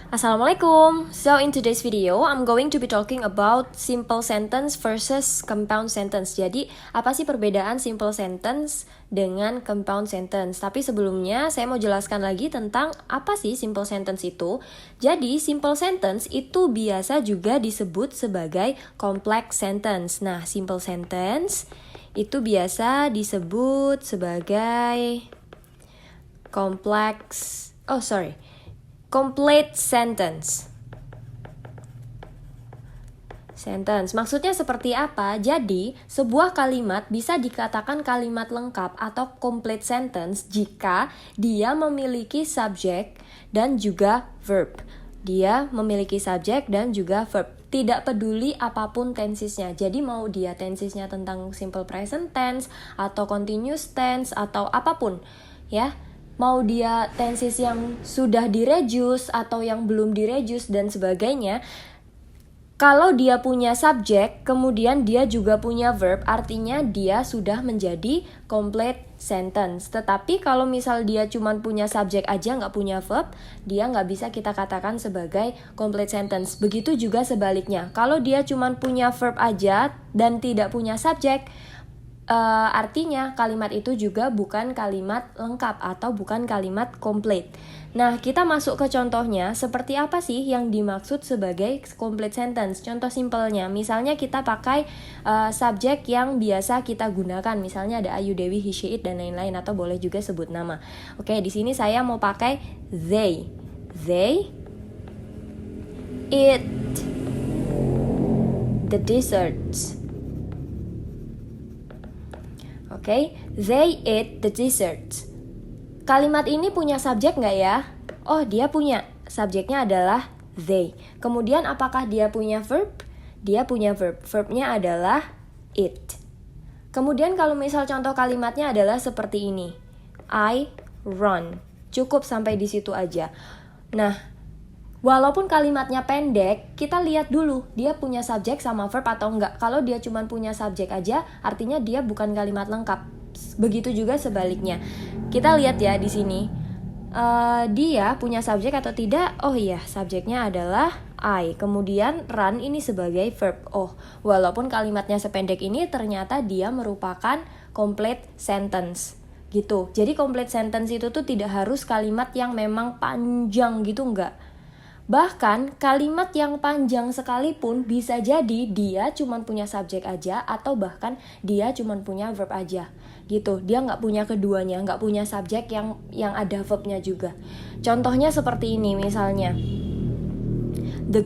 Assalamualaikum. So in today's video, I'm going to be talking about simple sentence versus compound sentence. Jadi, apa sih perbedaan simple sentence dengan compound sentence? Tapi sebelumnya, saya mau jelaskan lagi tentang apa sih simple sentence itu. Jadi, simple sentence itu biasa juga disebut sebagai complex sentence. Nah, simple sentence itu biasa disebut sebagai complete sentence. Maksudnya seperti apa? Jadi, sebuah kalimat bisa dikatakan kalimat lengkap atau complete sentence jika dia memiliki subjek dan juga verb. Dia memiliki subjek dan juga verb. Tidak peduli apapun tensesnya. Jadi mau dia tensesnya tentang simple present tense atau continuous tense atau apapun, ya. Mau dia tenses yang sudah direduce atau yang belum direduce dan sebagainya. Kalau dia punya subjek, kemudian dia juga punya verb, artinya dia sudah menjadi complete sentence. Tetapi kalau misal dia cuma punya subjek aja, nggak punya verb, dia nggak bisa kita katakan sebagai complete sentence. Begitu juga sebaliknya. Kalau dia cuma punya verb aja dan tidak punya subjek, artinya kalimat itu juga bukan kalimat lengkap atau bukan kalimat komplit. Nah, kita masuk ke contohnya. Seperti apa sih yang dimaksud sebagai complete sentence? Contoh simpelnya, misalnya kita pakai subjek yang biasa kita gunakan. Misalnya ada Ayu, Dewi, he, she, it, dan lain-lain. Atau boleh juga sebut nama. Oke, di sini saya mau pakai they. They eat the desserts. Oke, they eat the desserts. Kalimat ini punya subjek nggak ya? Oh, dia punya. Subjeknya adalah they. Kemudian apakah dia punya verb? Dia punya verb. Verbnya adalah eat. Kemudian kalau misal contoh kalimatnya adalah seperti ini. I run. Cukup sampai di situ aja. Nah, walaupun kalimatnya pendek, kita lihat dulu dia punya subjek sama verb atau enggak. Kalau dia cuma punya subjek aja, artinya dia bukan kalimat lengkap. Begitu juga sebaliknya. Kita lihat ya di sini. Dia punya subjek atau tidak? Oh iya, subjeknya adalah I. Kemudian run ini sebagai verb. Oh, walaupun kalimatnya sependek ini, ternyata dia merupakan complete sentence. Gitu. Jadi complete sentence itu tuh tidak harus kalimat yang memang panjang gitu, enggak. Bahkan kalimat yang panjang sekalipun bisa jadi dia cuma punya subjek aja atau bahkan dia cuma punya verb aja gitu. Dia nggak punya keduanya, nggak punya subjek yang ada verbnya juga. Contohnya seperti ini misalnya. The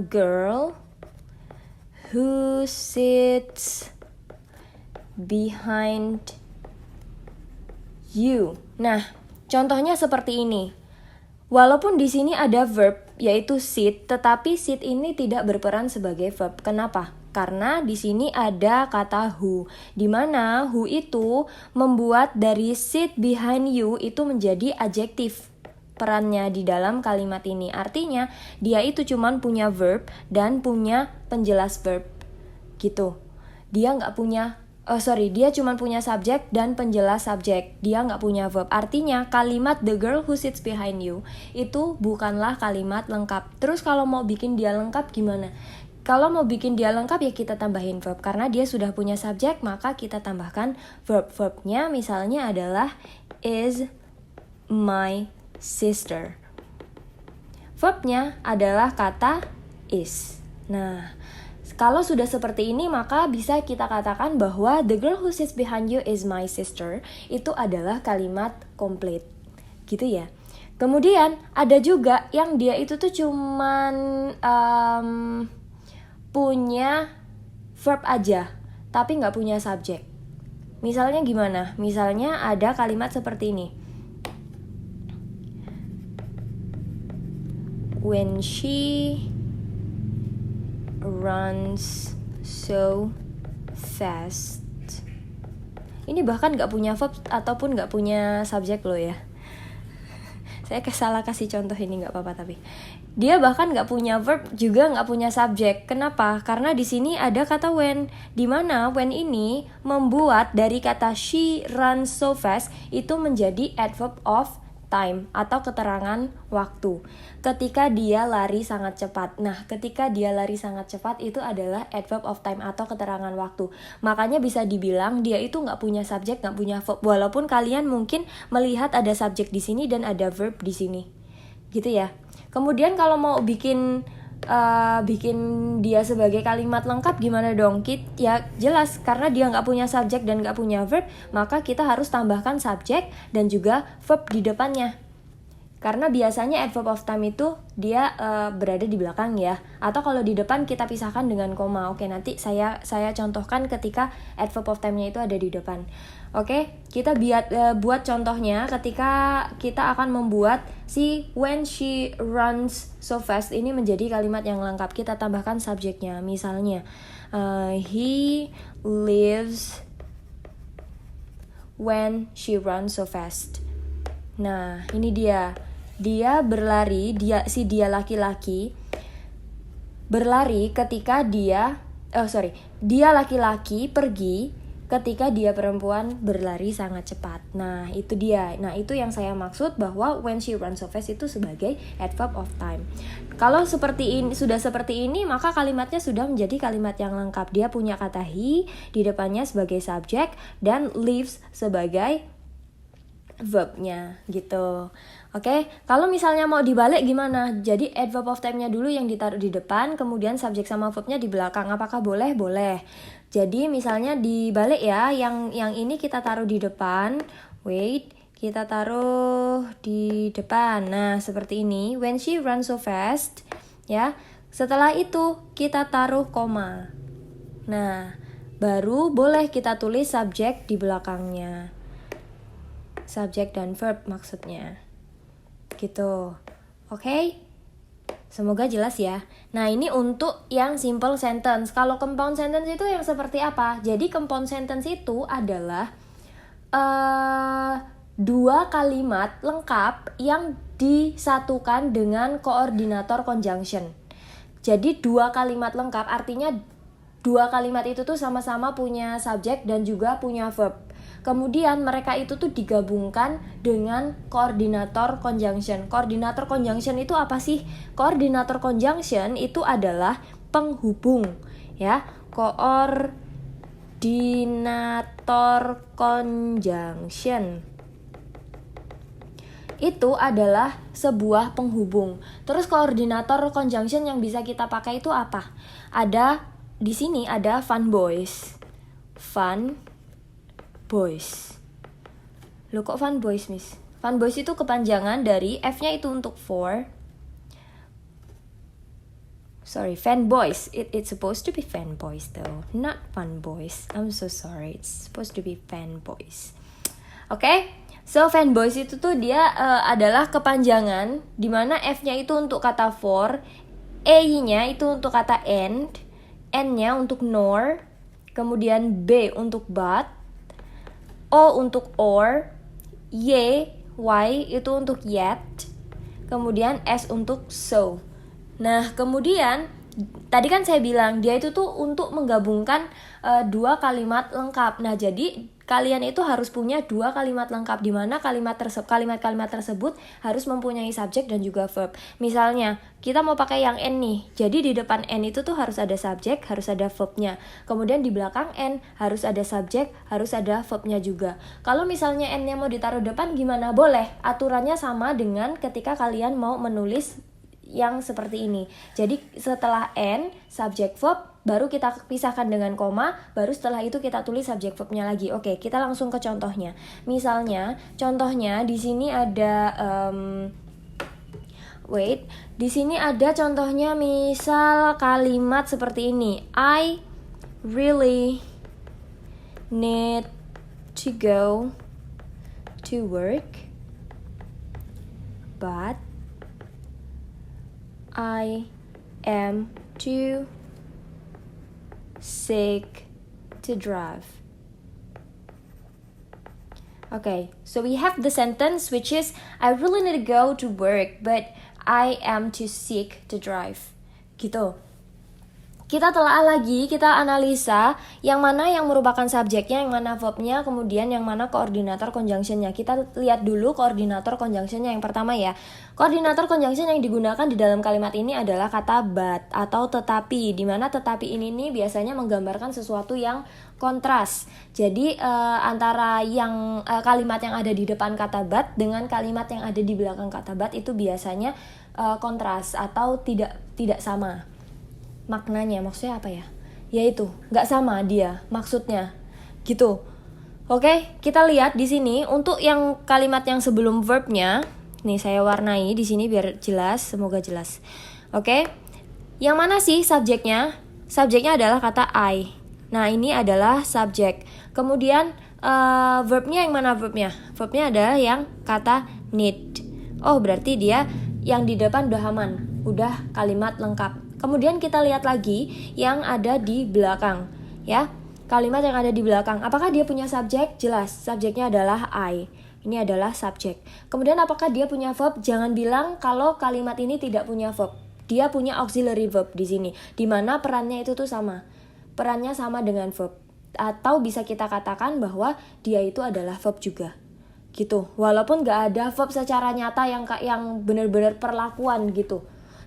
girl who sits behind you. Nah, contohnya seperti ini. Walaupun di sini ada verb yaitu sit, tetapi sit ini tidak berperan sebagai verb. Kenapa? Karena di sini ada kata who, di mana who itu membuat dari sit behind you itu menjadi adjektif perannya di dalam kalimat ini. Artinya dia itu cuman punya verb dan punya penjelas verb gitu. Dia cuma punya subjek dan penjelas subjek. Dia nggak punya verb. Artinya kalimat the girl who sits behind you itu bukanlah kalimat lengkap. Terus kalau mau bikin dia lengkap gimana? Kalau mau bikin dia lengkap ya kita tambahin verb. Karena dia sudah punya subjek, maka kita tambahkan verb-verbnya. Misalnya adalah is my sister. Verbnya adalah kata is. Nah, kalau sudah seperti ini, maka bisa kita katakan bahwa the girl who sits behind you is my sister itu adalah kalimat komplit. Gitu ya. Kemudian ada juga yang dia itu tuh cuman punya verb aja, tapi nggak punya subjek. Misalnya gimana? Misalnya ada kalimat seperti ini. When she runs so fast. Ini bahkan gak punya verb ataupun gak punya subjek loh ya. Saya salah kasih contoh ini, gak apa-apa tapi. Dia bahkan nggak punya verb juga nggak punya subjek. Kenapa? Karena di sini ada kata when, di mana when ini membuat dari kata she runs so fast itu menjadi adverb of time atau keterangan waktu. Ketika dia lari sangat cepat. Nah, ketika dia lari sangat cepat itu adalah adverb of time atau keterangan waktu. Makanya bisa dibilang dia itu nggak punya subjek, nggak punya verb. Walaupun kalian mungkin melihat ada subjek di sini dan ada verb di sini, gitu ya. Kemudian kalau mau bikin dia sebagai kalimat lengkap gimana dong? Ya jelas, karena dia nggak punya subjek dan nggak punya verb, maka kita harus tambahkan subjek dan juga verb di depannya. Karena biasanya adverb of time itu dia berada di belakang ya, atau kalau di depan kita pisahkan dengan koma. Oke, nanti saya contohkan ketika adverb of time-nya itu ada di depan. Oke, kita buat contohnya ketika kita akan membuat si when she runs so fast ini menjadi kalimat yang lengkap. Kita tambahkan subjeknya. Misalnya, he lives when she runs so fast. Nah, ini dia berlari, dia laki-laki berlari ketika dia laki-laki pergi ketika dia perempuan berlari sangat cepat. Nah, itu dia. Nah, itu yang saya maksud bahwa when she runs so fast itu sebagai adverb of time. Kalau sudah seperti ini, maka kalimatnya sudah menjadi kalimat yang lengkap. Dia punya kata he di depannya sebagai subjek dan lives sebagai verbnya gitu. Oke, kalau misalnya mau dibalik gimana? Jadi adverb of time-nya dulu yang ditaruh di depan, kemudian subjek sama verbnya di belakang. Apakah boleh? Boleh. Jadi misalnya dibalik ya, yang ini kita taruh di depan. Kita taruh di depan. Nah, seperti ini. When she runs so fast, ya. Setelah itu kita taruh koma. Nah, baru boleh kita tulis subjek di belakangnya. Subjek dan verb maksudnya. Gitu. Oke? Semoga jelas ya. Nah, ini untuk yang simple sentence. Kalau compound sentence itu yang seperti apa? Jadi compound sentence itu adalah dua kalimat lengkap yang disatukan dengan koordinator conjunction. Jadi dua kalimat lengkap artinya dua kalimat itu tuh sama-sama punya subjek dan juga punya verb. Kemudian mereka itu tuh digabungkan dengan koordinator conjunction. Koordinator conjunction itu apa sih? Koordinator conjunction itu adalah penghubung, ya. Koordinator conjunction itu adalah sebuah penghubung. Terus koordinator conjunction yang bisa kita pakai itu apa? Di sini ada fun boys. Loh, kok fun boys, Miss? Fun boys itu kepanjangan dari F-nya itu untuk for. Fan boys. It's supposed to be fan boys though, not fun boys. I'm so sorry. It's supposed to be fan boys. Oke? So fan boys itu tuh dia adalah kepanjangan di mana F-nya itu untuk kata for, E-nya itu untuk kata and, N-nya untuk nor, kemudian B untuk but, O untuk or, Y itu untuk yet, kemudian S untuk so. Nah, kemudian tadi kan saya bilang dia itu tuh untuk menggabungkan dua kalimat lengkap. Nah, jadi kalian itu harus punya dua kalimat lengkap di mana kalimat-kalimat tersebut harus mempunyai subjek dan juga verb. Misalnya, kita mau pakai yang N nih. Jadi di depan N itu tuh harus ada subjek, harus ada verbnya. Kemudian di belakang N harus ada subjek, harus ada verbnya juga. Kalau misalnya N-nya mau ditaruh depan gimana? Boleh. Aturannya sama dengan ketika kalian mau menulis yang seperti ini. Jadi setelah N, subjek verb, baru kita pisahkan dengan koma, baru setelah itu kita tulis subjek verbnya lagi. Oke, kita langsung ke contohnya. Misalnya, contohnya di sini ada di sini ada contohnya misal kalimat seperti ini. I really need to go to work, but I am too sick to drive. Okay, so we have the sentence which is I really need to go to work, but I am to seek to drive. Gitu. Kita telaah lagi, kita analisa yang mana yang merupakan subjeknya, yang mana verbnya, kemudian yang mana koordinator conjunctionnya. Kita lihat dulu koordinator conjunctionnya yang pertama ya. Koordinator conjunction yang digunakan di dalam kalimat ini adalah kata but atau tetapi, di mana tetapi ini nih biasanya menggambarkan sesuatu yang kontras. Jadi antara yang kalimat yang ada di depan kata but dengan kalimat yang ada di belakang kata but itu biasanya kontras atau tidak sama. Maknanya, maksudnya apa ya? Yaitu nggak sama dia maksudnya, gitu. Oke, kita lihat di sini untuk yang kalimat yang sebelum verbnya, nih saya warnai di sini biar jelas, semoga jelas. Oke, yang mana sih subjeknya? Subjeknya adalah kata I. Nah ini adalah subjek. Kemudian verbnya yang mana verbnya? Verbnya adalah yang kata need. Oh berarti dia yang di depan udah aman, udah kalimat lengkap. Kemudian kita lihat lagi yang ada di belakang, ya. Kalimat yang ada di belakang. Apakah dia punya subjek? Jelas, subjeknya adalah I. Ini adalah subjek. Kemudian apakah dia punya verb? Jangan bilang kalau kalimat ini tidak punya verb. Dia punya auxiliary verb di sini, di mana perannya itu tuh sama. Perannya sama dengan verb. Atau bisa kita katakan bahwa dia itu adalah verb juga. Gitu. Walaupun nggak ada verb secara nyata yang benar-benar perlakuan gitu.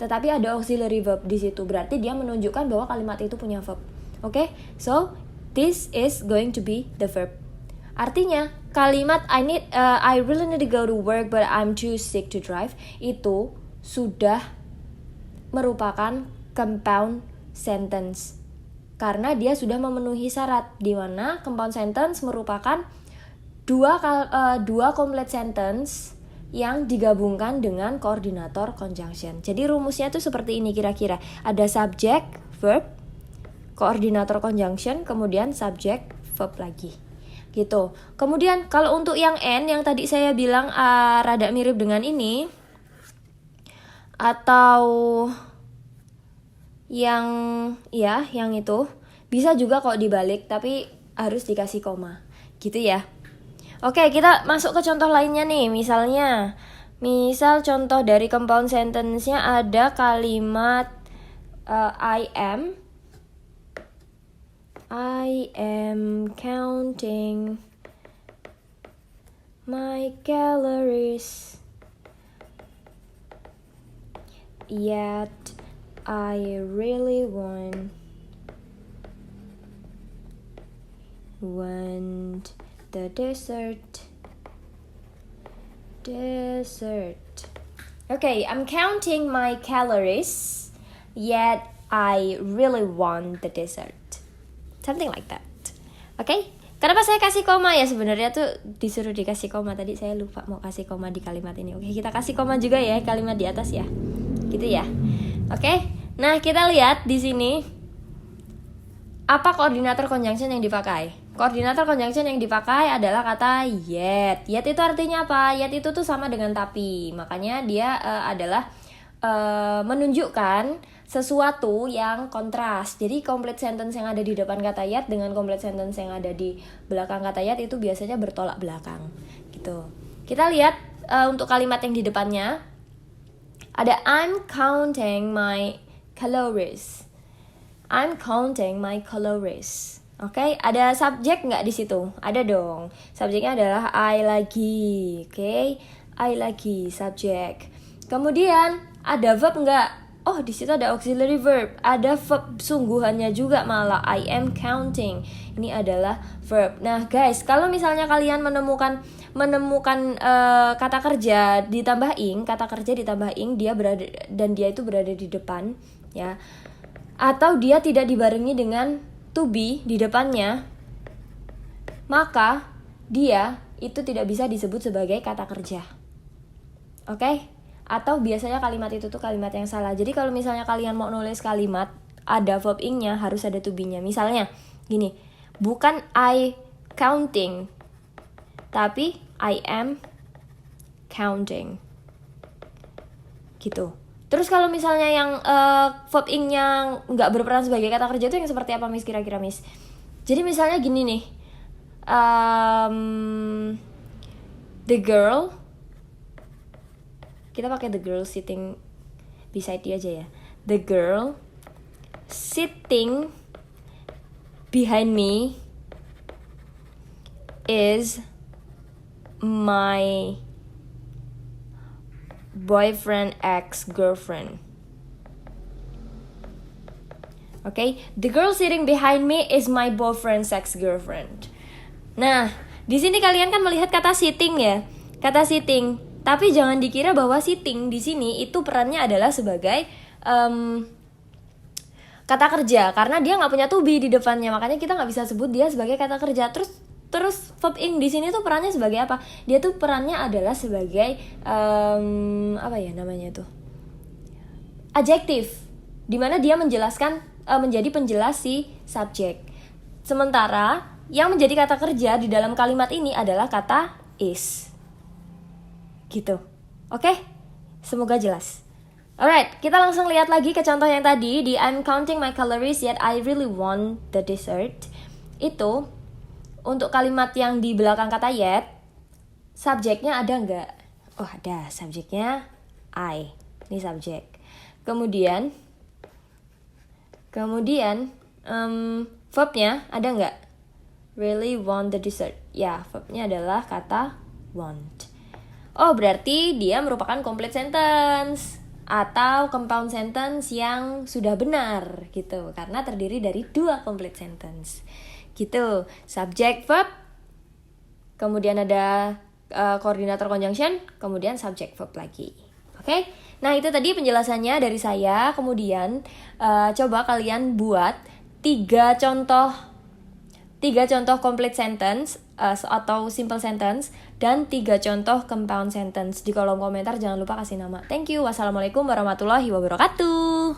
Tetapi ada auxiliary verb di situ. Berarti dia menunjukkan bahwa kalimat itu punya verb. Oke? So, this is going to be the verb. Artinya, kalimat I really need to go to work but I'm too sick to drive itu sudah merupakan compound sentence. Karena dia sudah memenuhi syarat, di mana compound sentence merupakan dua complete sentence yang digabungkan dengan koordinator conjunction. Jadi rumusnya tuh seperti ini kira-kira. Ada subject, verb, koordinator conjunction, kemudian subject, verb lagi. Gitu. Kemudian kalau untuk yang N yang tadi saya bilang rada mirip dengan ini, atau yang itu bisa juga kok dibalik, tapi harus dikasih koma. Gitu ya. Oke, kita masuk ke contoh lainnya nih. Misal contoh dari compound sentence-nya ada kalimat I am counting my calories, yet I really want the dessert. Okay, I'm counting my calories, yet I really want the dessert. Something like that. Okay? Kenapa saya kasih koma ya? Sebenarnya tuh disuruh dikasih koma. Tadi saya lupa mau kasih koma di kalimat ini. Oke, kita kasih koma juga ya kalimat di atas ya. Gitu ya. Oke. Nah, kita lihat di sini apa koordinator conjunction yang dipakai. Koordinator conjunction yang dipakai adalah kata yet. Yet itu artinya apa? Yet itu tuh sama dengan tapi. Makanya dia adalah menunjukkan sesuatu yang kontras. Jadi complete sentence yang ada di depan kata yet dengan complete sentence yang ada di belakang kata yet itu biasanya bertolak belakang. Gitu. Kita lihat untuk kalimat yang di depannya ada I'm counting my calories. I'm counting my calories. Oke, ada subjek nggak di situ? Ada dong. Subjeknya adalah I lagi. Oke, I lagi subjek. Kemudian ada verb nggak? Oh, di situ ada auxiliary verb. Ada verb sungguhannya juga malah. I am counting. Ini adalah verb. Nah, guys, kalau misalnya kalian menemukan kata kerja ditambah ing, dia berada dan dia itu berada di depan, ya. Atau dia tidak dibarengi dengan to be di depannya, maka dia itu tidak bisa disebut sebagai kata kerja. Oke? Atau biasanya kalimat itu tuh kalimat yang salah. Jadi kalau misalnya kalian mau nulis kalimat ada verb ing-nya harus ada to be-nya. Misalnya gini, bukan I counting, tapi I am counting. Gitu. Terus kalau misalnya yang verb ing-nya nggak berperan sebagai kata kerja itu yang seperti apa, Miss, kira-kira, Miss? Jadi misalnya gini nih, the girl kita pakai the girl sitting beside you aja ya. The girl sitting behind me is my boyfriend ex-girlfriend. Okay, the girl sitting behind me is my boyfriend's ex-girlfriend. Nah, di sini kalian kan melihat kata sitting ya, kata sitting. Tapi jangan dikira bahwa sitting di sini itu perannya adalah sebagai kata kerja, karena dia nggak punya to be di depannya, makanya kita nggak bisa sebut dia sebagai kata kerja. Terus verb ing di sini tuh perannya sebagai apa? Dia tuh perannya adalah sebagai apa ya namanya tuh? Adjektif, dimana dia menjelaskan menjadi penjelas si subjek. Sementara yang menjadi kata kerja di dalam kalimat ini adalah kata is. Gitu. Oke? Semoga jelas. Alright, kita langsung lihat lagi ke contoh yang tadi di I'm counting my calories yet I really want the dessert. Itu untuk kalimat yang di belakang kata yet, subjeknya ada nggak? Oh ada, subjeknya I. Ini subjek. Kemudian verbnya ada nggak? Really want the dessert. Ya, verbnya adalah kata want. Oh, berarti dia merupakan complete sentence atau compound sentence yang sudah benar gitu, karena terdiri dari 2 complete sentence. Gitu, subject verb, kemudian ada koordinator conjunction, kemudian subject verb lagi. Oke? Nah, itu tadi penjelasannya dari saya. Kemudian coba kalian buat 3 contoh complete sentence atau simple sentence dan 3 contoh compound sentence. Di kolom komentar jangan lupa kasih nama. Thank you. Wassalamualaikum warahmatullahi wabarakatuh.